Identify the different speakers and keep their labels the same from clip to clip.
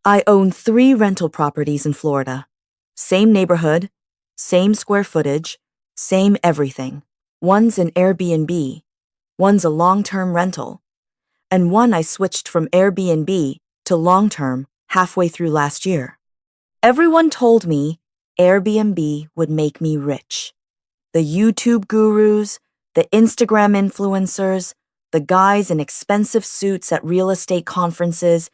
Speaker 1: I own 3 rental properties in Florida. Same neighborhood, same square footage, same everything. One's an Airbnb, one's a long-term rental, and one I switched from Airbnb to long-term halfway through last year. Everyone told me Airbnb would make me rich. The YouTube gurus, the Instagram influencers, the guys in expensive suits at real estate conferences,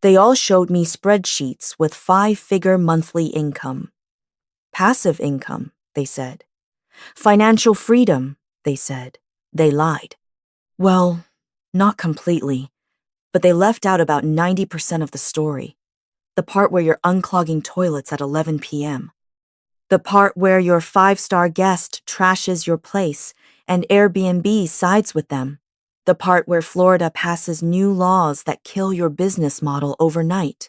Speaker 1: they all showed me spreadsheets with 5-figure monthly income. Passive income, they said. Financial freedom, they said. They lied. Well, not completely, but they left out about 90% of the story. The part where you're unclogging toilets at 11 p.m. The part where your 5-star guest trashes your place and Airbnb sides with them. The part where Florida passes new laws that kill your business model overnight.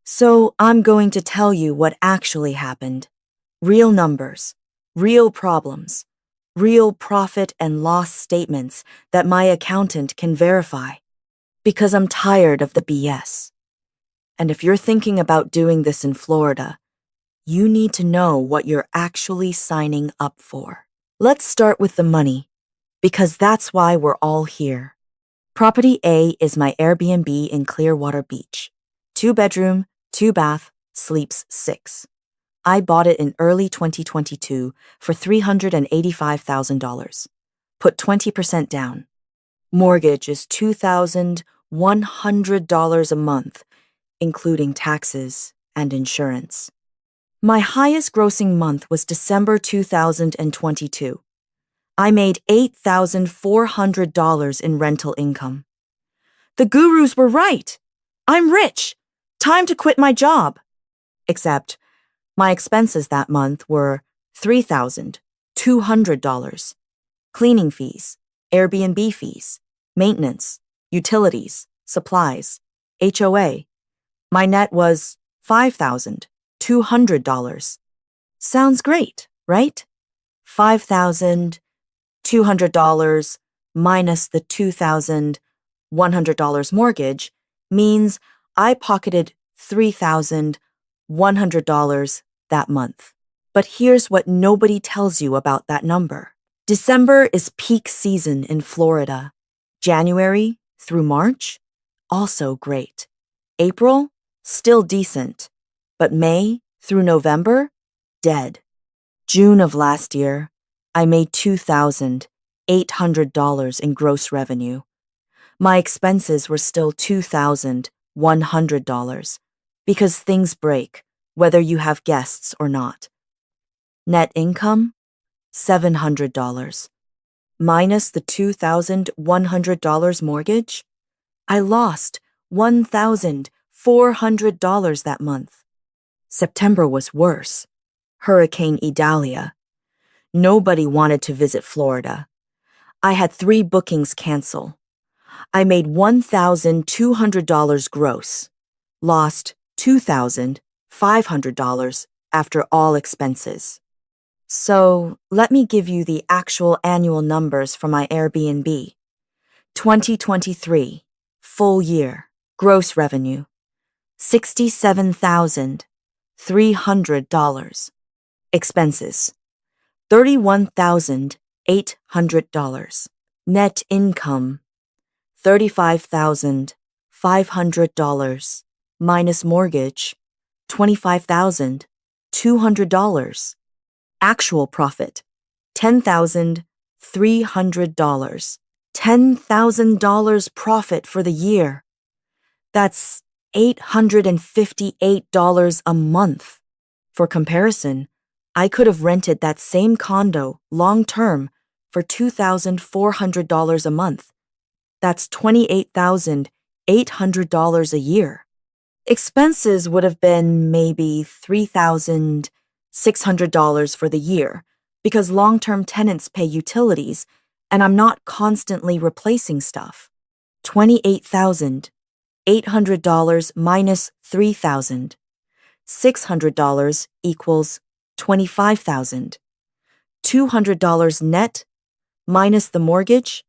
Speaker 1: So I'm going to tell you what actually happened. Real numbers, real problems, real profit and loss statements that my accountant can verify. Because I'm tired of the BS. And if you're thinking about doing this in Florida, you need to know what you're actually signing up for. Let's start with the money, because that's why we're all here. Property A is my Airbnb in Clearwater Beach. 2-bedroom, 2-bath, sleeps 6. I bought it in early 2022 for $385,000. Put 20% down. Mortgage is $2,100 a month, including taxes and insurance. My highest grossing month was December 2022. I made $8,400 in rental income. The gurus were right. I'm rich. Time to quit my job. Except my expenses that month were $3,200. Cleaning fees, Airbnb fees, maintenance, utilities, supplies, HOA. My net was $5,200. Sounds great, right? $5,200 minus the $2,100 mortgage means I pocketed $3,100 that month. But here's what nobody tells you about that number. December is peak season in Florida. January through March, also great. April, still decent. But May through November, dead. June of last year, I made $2,800 in gross revenue. My expenses were still $2,100 because things break, whether you have guests or not. Net income, $700. Minus the $2,100 mortgage, I lost $1,400 that month. September was worse. Hurricane Idalia. Nobody wanted to visit Florida. I had 3 bookings cancel. I made $1,200 gross. Lost $2,500 after all expenses. So let me give you the actual annual numbers for my Airbnb. 2023, full year, gross revenue, $67,300. Expenses, $31,800. Net income, $35,500. Minus mortgage, $25,200. Actual profit, $10,300. $10,000 profit for the year. That's $858 a month. For comparison, I could have rented that same condo long-term for $2,400 a month. That's $28,800 a year. Expenses would have been maybe $3,600 for the year because long-term tenants pay utilities and I'm not constantly replacing stuff. $28,800 minus $3,000. $600 equals $25,000. $200 net minus the mortgage,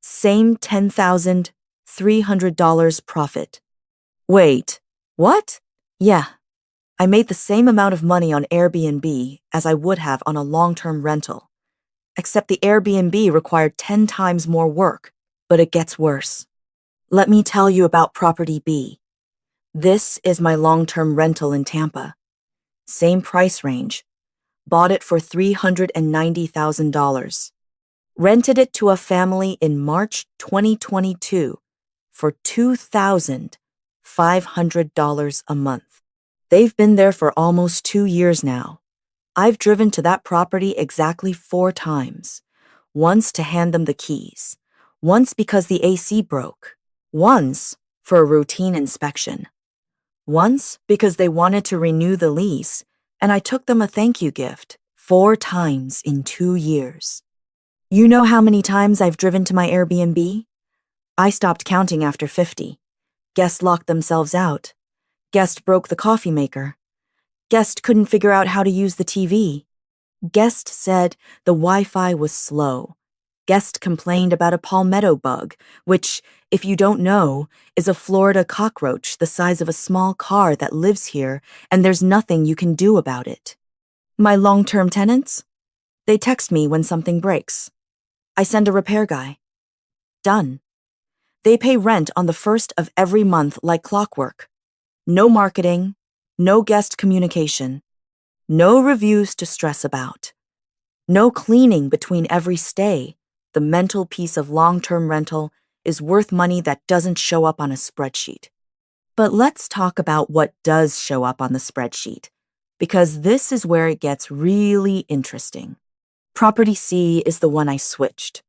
Speaker 1: same $10,300 profit. Wait, What? Yeah, I made the same amount of money on Airbnb as I would have on a long-term rental, except the Airbnb required 10 times more work. But it gets worse. Let me tell you about Property B. This is my long-term rental in Tampa. Same price range. Bought it for $390,000. Rented it to a family in March 2022 for $2,500 a month. They've been there for almost 2 years now. I've driven to that property exactly 4 times. Once to hand them the keys. Once because the AC broke. Once for a routine inspection. Once because they wanted to renew the lease, and I took them a thank you gift. 4 times in 2 years. You know how many times I've driven to my Airbnb? I stopped counting after 50. Guest locked themselves out. Guest broke the coffee maker. Guest couldn't figure out how to use the TV. Guest said the Wi-Fi was slow. Guest complained about a palmetto bug, which, if you don't know, is a Florida cockroach the size of a small car that lives here, and there's nothing you can do about it. My long-term tenants? They text me when something breaks. I send a repair guy. Done. They pay rent on the 1st of every month like clockwork. No marketing, no guest communication, no reviews to stress about, no cleaning between every stay. The mental piece of long-term rental is worth money that doesn't show up on a spreadsheet. But let's talk about what does show up on the spreadsheet, because this is where it gets really interesting. Property C is the one I switched.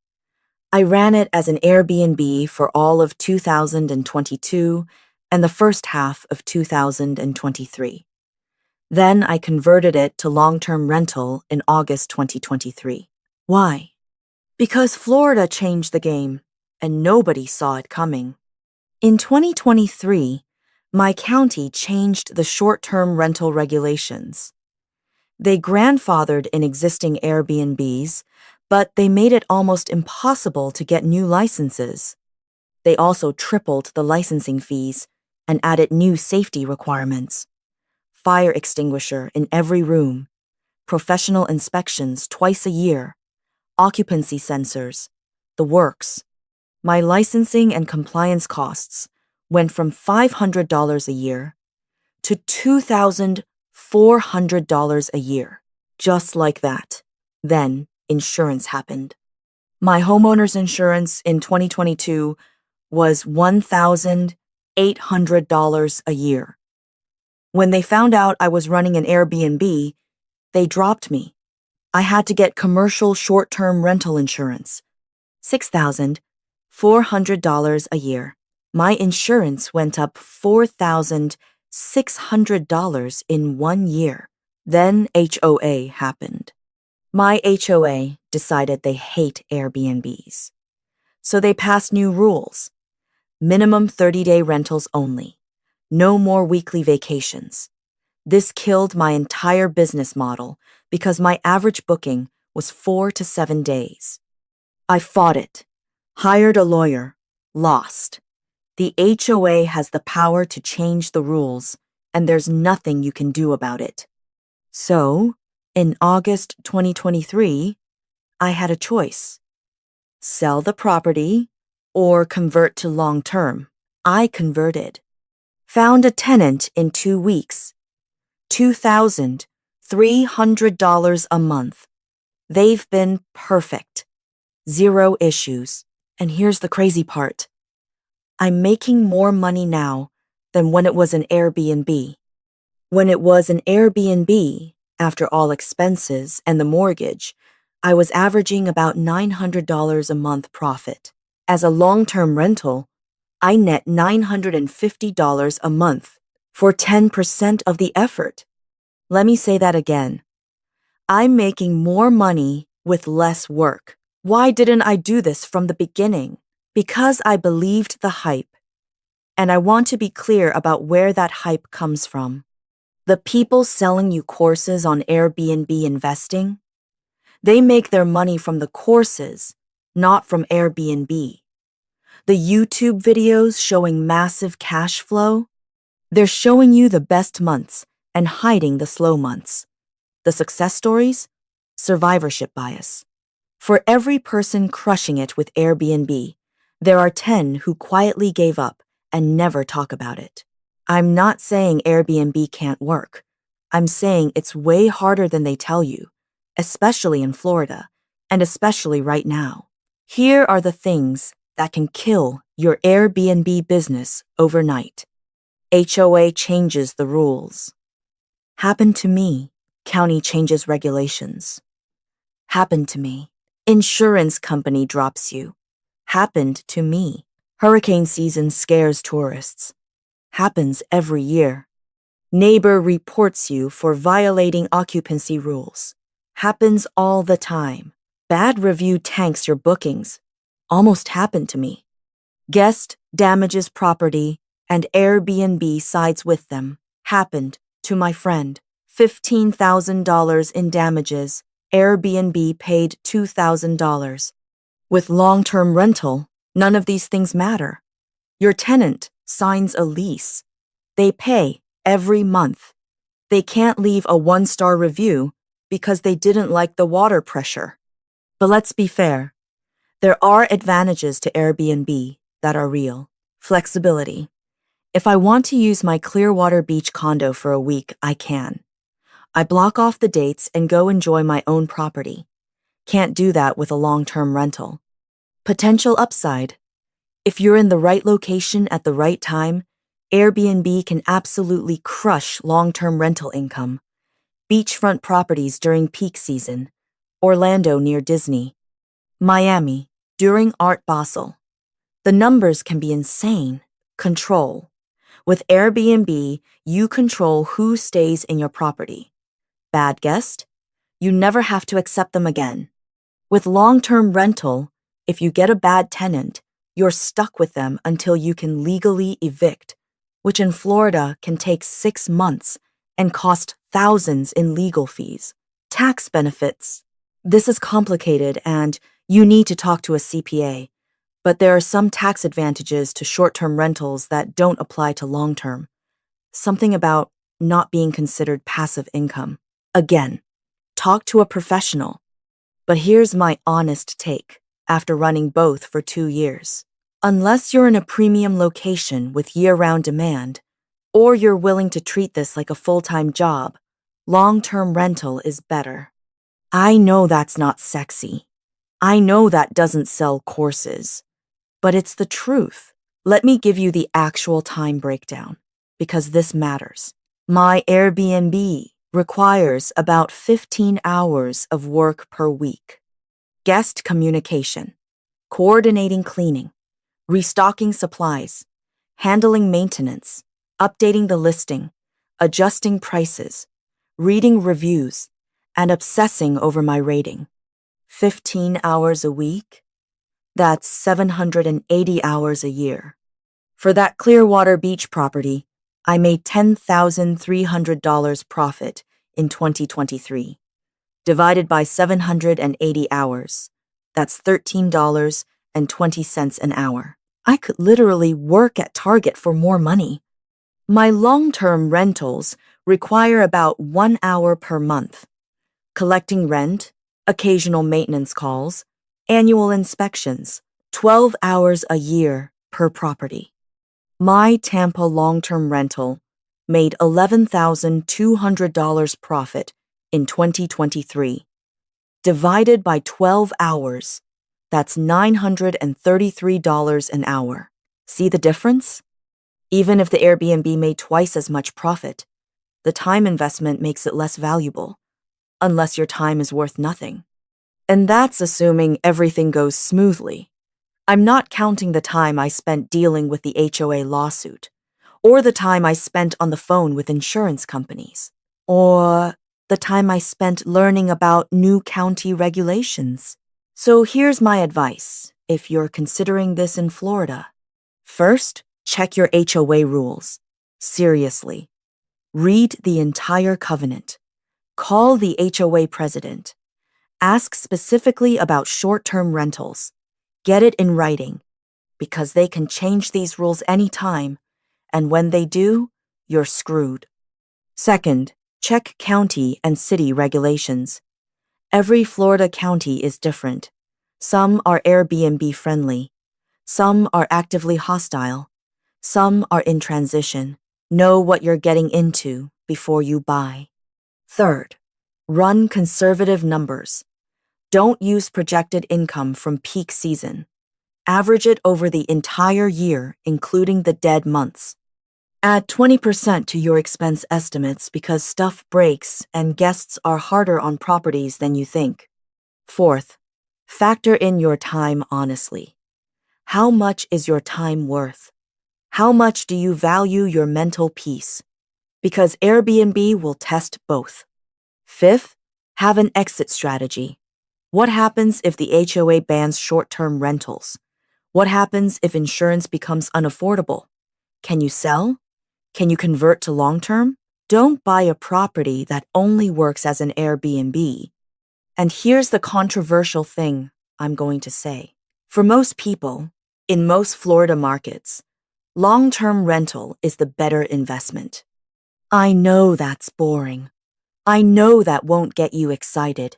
Speaker 1: I ran it as an Airbnb for all of 2022 and the first half of 2023. Then I converted it to long-term rental in August 2023. Why? Because Florida changed the game, and nobody saw it coming. In 2023, my county changed the short-term rental regulations. They grandfathered in existing Airbnbs, but they made it almost impossible to get new licenses. They also tripled the licensing fees and added new safety requirements. Fire extinguisher in every room, professional inspections twice a year, occupancy sensors, the works. My licensing and compliance costs went from $500 a year to $2,400 a year, just like that. Then insurance happened. My homeowner's insurance in 2022 was $1,800 a year. When they found out I was running an Airbnb, they dropped me. I had to get commercial short-term rental insurance, $6,400 a year. My insurance went up $4,600 in 1 year. Then HOA happened. My HOA decided they hate Airbnbs. So they passed new rules. Minimum 30-day rentals only. No more weekly vacations. This killed my entire business model because my average booking was 4 to 7 days. I fought it, hired a lawyer, lost. The HOA has the power to change the rules, and there's nothing you can do about it. So, in August 2023, I had a choice. Sell the property or convert to long-term. I converted. Found a tenant in 2 weeks. $2,300 a month. They've been perfect. 0 issues. And here's the crazy part. I'm making more money now than when it was an Airbnb. When it was an Airbnb, after all expenses and the mortgage, I was averaging about $900 a month profit. As a long-term rental, I net $950 a month for 10% of the effort. Let me say that again. I'm making more money with less work. Why didn't I do this from the beginning? Because I believed the hype. And I want to be clear about where that hype comes from. The people selling you courses on Airbnb investing, they make their money from the courses, not from Airbnb. The YouTube videos showing massive cash flow, They're showing you the best months and hiding the slow months. The success stories? Survivorship bias. For every person crushing it with Airbnb, there are 10 who quietly gave up and never talk about it. I'm not saying Airbnb can't work. I'm saying it's way harder than they tell you, especially in Florida, and especially right now. Here are the things that can kill your Airbnb business overnight. HOA changes the rules. Happened to me. County changes regulations. Happened to me. Insurance company drops you. Happened to me. Hurricane season scares tourists. Happens every year. Neighbor reports you for violating occupancy rules. Happens all the time. Bad review tanks your bookings. Almost happened to me. Guest damages property and Airbnb sides with them. Happened to my friend. $15,000 in damages. Airbnb paid $2,000. With long-term rental, none of these things matter. Your tenant signs a lease. They pay every month. They can't leave a 1-star review because they didn't like the water pressure. But let's be fair. There are advantages to Airbnb that are real. Flexibility. If I want to use my Clearwater Beach condo for a week, I can. I block off the dates and go enjoy my own property. Can't do that with a long-term rental. Potential upside. If you're in the right location at the right time, Airbnb can absolutely crush long-term rental income. Beachfront properties during peak season. Orlando near Disney. Miami during Art Basel. The numbers can be insane. Control. With Airbnb, you control who stays in your property. Bad guest? You never have to accept them again. With long-term rental, if you get a bad tenant, you're stuck with them until you can legally evict, which in Florida can take 6 months and cost thousands in legal fees. Tax benefits. This is complicated and you need to talk to a CPA, but there are some tax advantages to short-term rentals that don't apply to long-term. Something about not being considered passive income. Again, talk to a professional. But here's my honest take after running both for 2 years. Unless you're in a premium location with year-round demand, or you're willing to treat this like a full-time job, long-term rental is better. I know that's not sexy. I know that doesn't sell courses. But it's the truth. Let me give you the actual time breakdown, because this matters. My Airbnb requires about 15 hours of work per week. Guest communication, coordinating cleaning, restocking supplies, handling maintenance, updating the listing, adjusting prices, reading reviews, and obsessing over my rating. 15 hours a week? That's 780 hours a year. For that Clearwater Beach property, I made $10,300 profit in 2023. Divided by 780 hours, that's $13.20 an hour. I could literally work at Target for more money. My long-term rentals require about 1 hour per month. Collecting rent, occasional maintenance calls, annual inspections, 12 hours a year per property. My Tampa long-term rental made $11,200 profit in 2023. Divided by 12 hours, that's $933 an hour. See the difference? Even if the Airbnb made twice as much profit, the time investment makes it less valuable, unless your time is worth nothing. And that's assuming everything goes smoothly. I'm not counting the time I spent dealing with the HOA lawsuit, or the time I spent on the phone with insurance companies, or the time I spent learning about new county regulations. So here's my advice if you're considering this in Florida. First, check your HOA rules. Seriously. Read the entire covenant. Call the HOA president. Ask specifically about short-term rentals. Get it in writing, because they can change these rules anytime, and when they do, you're screwed. Second, check county and city regulations. Every Florida county is different. Some are Airbnb friendly. Some are actively hostile. Some are in transition. Know what you're getting into before you buy. Third, run conservative numbers. Don't use projected income from peak season. Average it over the entire year, including the dead months. Add 20% to your expense estimates because stuff breaks and guests are harder on properties than you think. Fourth, factor in your time honestly. How much is your time worth? How much do you value your mental peace? Because Airbnb will test both. Fifth, have an exit strategy. What happens if the HOA bans short-term rentals? What happens if insurance becomes unaffordable? Can you sell? Can you convert to long-term? Don't buy a property that only works as an Airbnb. And here's the controversial thing I'm going to say. For most people, in most Florida markets, long-term rental is the better investment. I know that's boring. I know that won't get you excited,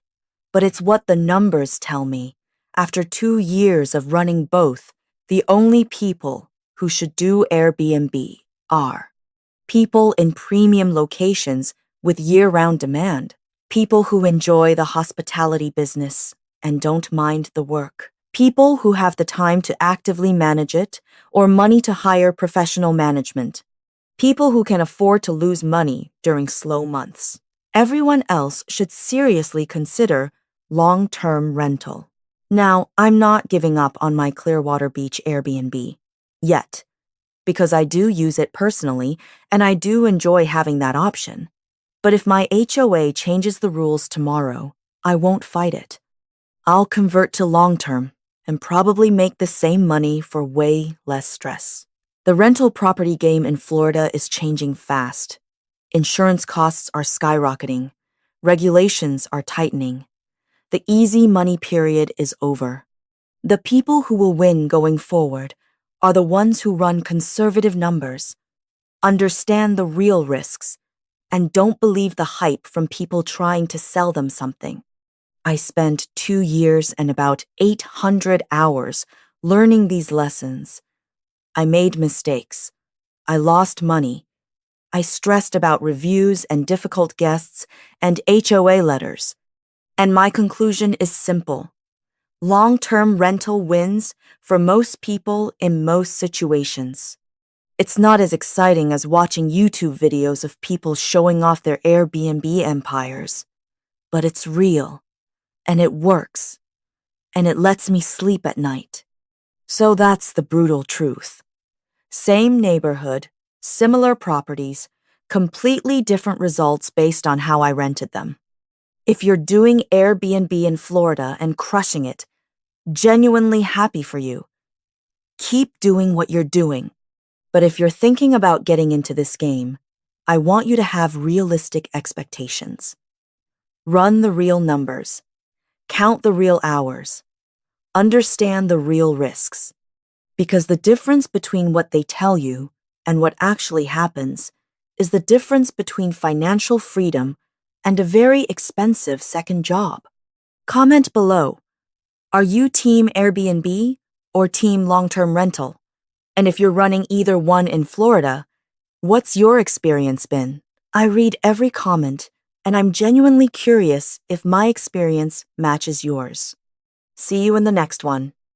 Speaker 1: but it's what the numbers tell me. After 2 years of running both, the only people who should do Airbnb are people in premium locations with year-round demand, people who enjoy the hospitality business and don't mind the work, people who have the time to actively manage it or money to hire professional management, people who can afford to lose money during slow months. Everyone else should seriously consider long-term rental. Now, I'm not giving up on my Clearwater Beach Airbnb yet, because I do use it personally and I do enjoy having that option. But if my HOA changes the rules tomorrow, I won't fight it. I'll convert to long-term and probably make the same money for way less stress. The rental property game in Florida is changing fast. Insurance costs are skyrocketing. Regulations are tightening. The easy money period is over. The people who will win going forward are the ones who run conservative numbers, understand the real risks, and don't believe the hype from people trying to sell them something. I spent 2 years and about 800 hours learning these lessons. I made mistakes. I lost money. I stressed about reviews and difficult guests and HOA letters. And my conclusion is simple. Long-term rental wins for most people in most situations. It's not as exciting as watching YouTube videos of people showing off their Airbnb empires, but it's real, and it works, and it lets me sleep at night. So that's the brutal truth. Same neighborhood, similar properties, completely different results based on how I rented them. If you're doing Airbnb in Florida and crushing it, genuinely happy for you. Keep doing what you're doing. But if you're thinking about getting into this game, I want you to have realistic expectations. Run the real numbers. Count the real hours. Understand the real risks. Because the difference between what they tell you and what actually happens is the difference between financial freedom and a very expensive second job. Comment below. Are you team Airbnb or team long-term rental? And if you're running either one in Florida, what's your experience been? I read every comment, and I'm genuinely curious if my experience matches yours. See you in the next one.